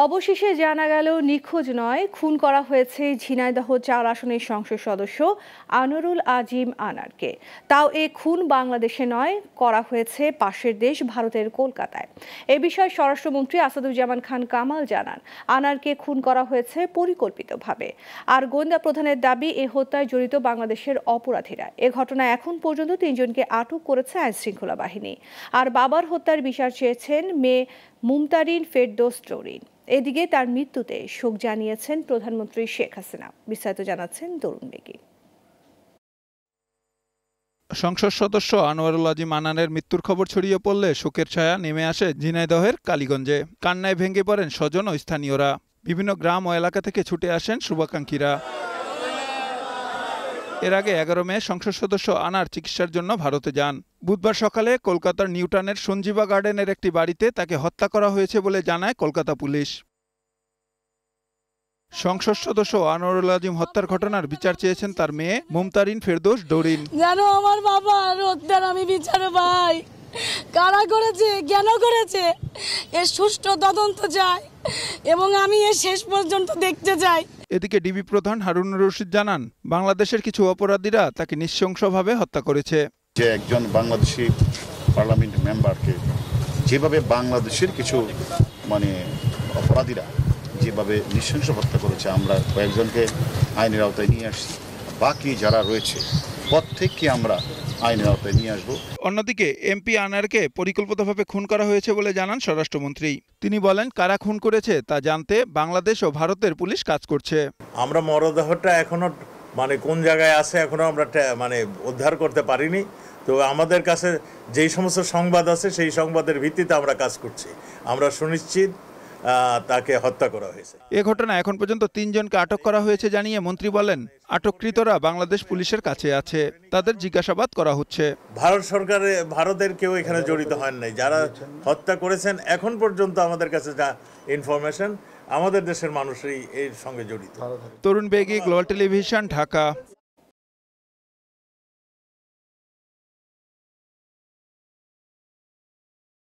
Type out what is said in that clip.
অবশেষে জানা গেল নিখোঁজ নয়, খুন করা হয়েছে ঝিনাইদহ ৪ আসনের সংসদ সদস্য আনোয়ারুল আজিম আনারকে। তাও এ খুন বাংলাদেশে নয়, করা হয়েছে পাশের দেশ ভারতের কলকাতায়। এ বিষয়ে স্বরাষ্ট্রমন্ত্রী আসাদুজ্জামান খান কামাল জানান, আনারকে খুন করা হয়েছে পরিকল্পিতভাবে। আর গোয়েন্দা প্রধানের দাবি, এ হত্যায় জড়িত বাংলাদেশের অপরাধীরা। এ ঘটনায় এখন পর্যন্ত ৩ জনকে আটক করেছে আইনশৃঙ্খলা বাহিনী। আর বাবার হত্যার বিচার চেয়েছেন মেয়ে মুমতারিন ফেরদৌস ডোরিন। এদিকে তার মৃত্যুতে শোক জানিয়েছেন প্রধানমন্ত্রী শেখ হাসিনা। বিস্তারিত জানাচ্ছেন তরুণ বেগী। সংসদ সদস্য আনোয়ারুল আজিম আনানের মৃত্যুর খবর ছড়িয়ে পড়লে শোকের ছায়া নেমে আসে ঝিনাইদহের কালীগঞ্জে। কান্নায় ভেঙে পড়েন স্বজন ও স্থানীয়রা। বিভিন্ন গ্রাম ও এলাকা থেকে ছুটে আসেন শুভাকাঙ্ক্ষীরা। এর আগে 11 মে সংসদ সদস্য আনার চিকিৎসার জন্য ভারতে যান। বুধবার সকালে কলকাতার নিউটাউনের সঞ্জীবা গার্ডেনের একটি বাড়িতে তাকে হত্যা করা হয়েছে বলে জানায় কলকাতা পুলিশ। সংসদ সদস্য আনোয়ারুল আজিম হত্যার ঘটনার বিচার চেয়েছেন তার মেয়ে মুমতারিন ফেরদৌস ডোরিন। জানো, আমার বাবার হত্যার আমি বিচার পাই। কারা করেছে, কেন করেছে, এর সুষ্ঠু তদন্ত চাই এবং আমি এর শেষ পর্যন্ত দেখতে চাই। এদিকে ডিবি প্রধান হারুনুর রশিদ জানান, বাংলাদেশের কিছু অপরাধীরা তাকে নৃশংসভাবে হত্যা করেছে। যে একজন বাংলাদেশি পার্লামেন্ট মেম্বারকে যেভাবে বাংলাদেশের কিছু অপরাধীরা যেভাবে নৃশংস হত্যা করেছে, আমরা কয়েকজনকে আইনের আওতায় নিয়ে আসছি। বাকি যারা রয়েছে প্রত্যেককে আমরা আইনের আওতায় নিয়ে আসবো। অন্যদিকে এমপি আনারকে পরিকল্পিতভাবে খুন করা হয়েছে বলে জানান স্বরাষ্ট্রমন্ত্রী। তিনি বলেন, কারা খুন করেছে তা জানতে বাংলাদেশ ও ভারতের পুলিশ কাজ করছে। আমরা মরদেহটা এখনো কোন জায়গায় আছে এখনো আমরা উদ্ধার করতে পারিনি। তো আমাদের কাছে যেই সমস্ত সংবাদ আছে সেই সংবাদের ভিত্তিতে আমরা কাজ করছি। আমরা সুনিশ্চিত তাকে হত্যা করা হয়েছে। এ ঘটনা এখন পর্যন্ত 3 জনকে আটক করা হয়েছে জানিয়ে মন্ত্রী বলেন, আটককৃতরা বাংলাদেশ পুলিশের কাছে আছে, তাদের জিজ্ঞাসাবাদ করা হচ্ছে। ভারতের কেউ এখানে জড়িত হন নাই। যারা হত্যা করেছেন এখন পর্যন্ত আমাদের কাছে যা ইনফরমেশন, আমাদের দেশের মানুষই এর সঙ্গে জড়িত। তরুণ বেগী, গ্লোবাল টেলিভিশন, ঢাকা।